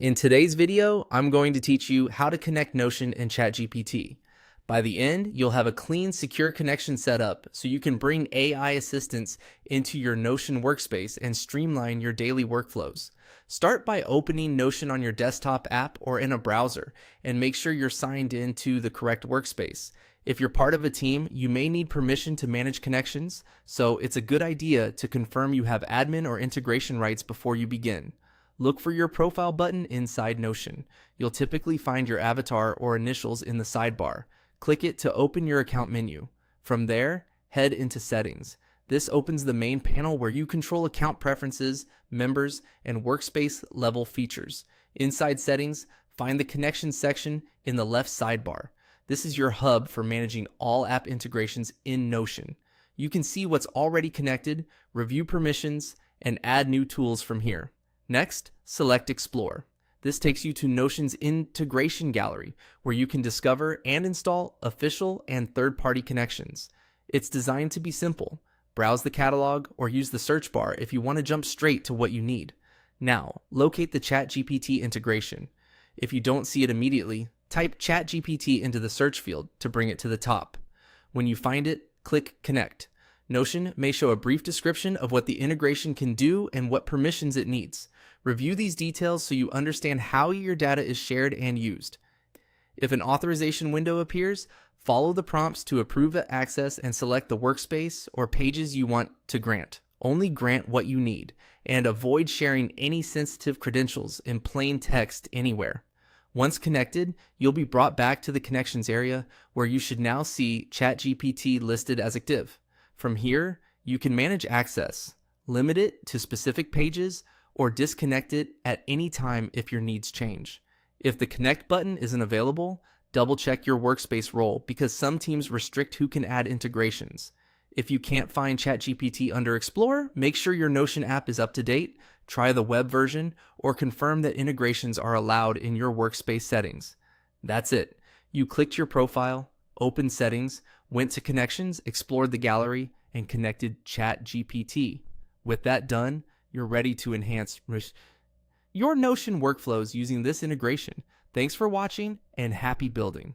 In today's video, I'm going to teach you how to connect Notion and ChatGPT. By the end, you'll have a clean, secure connection set up so you can bring AI assistants into your Notion workspace and streamline your daily workflows. Start by opening Notion on your desktop app or in a browser and make sure you're signed into the correct workspace. If you're part of a team, you may need permission to manage connections, so it's a good idea to confirm you have admin or integration rights before you begin. Look for your profile button inside Notion. You'll typically find your avatar or initials in the sidebar. Click it to open your account menu. From there, head into Settings. This opens the main panel where you control account preferences, members, and workspace level features. Inside Settings, find the Connections section in the left sidebar. This is your hub for managing all app integrations in Notion. You can see what's already connected, review permissions, and add new tools from here. Next, select Explore. This takes you to Notion's integration gallery, where you can discover and install official and third-party connections. It's designed to be simple. Browse the catalog or use the search bar if you want to jump straight to what you need. Now, locate the ChatGPT integration. If you don't see it immediately, type ChatGPT into the search field to bring it to the top. When you find it, click Connect. Notion may show a brief description of what the integration can do and what permissions it needs. Review these details so you understand how your data is shared and used. If an authorization window appears, follow the prompts to approve access and select the workspace or pages you want to grant. Only grant what you need, and avoid sharing any sensitive credentials in plain text anywhere. Once connected, you'll be brought back to the Connections area where you should now see ChatGPT listed as active. From here, you can manage access, limit it to specific pages, or disconnect it at any time if your needs change. If the Connect button isn't available, double check your workspace role because some teams restrict who can add integrations. If you can't find ChatGPT under Explore, make sure your Notion app is up to date, try the web version, or confirm that integrations are allowed in your workspace settings. That's it. You clicked your profile, opened Settings, went to Connections, explored the gallery, and connected ChatGPT. With that done, you're ready to enhance your Notion workflows using this integration. Thanks for watching and happy building.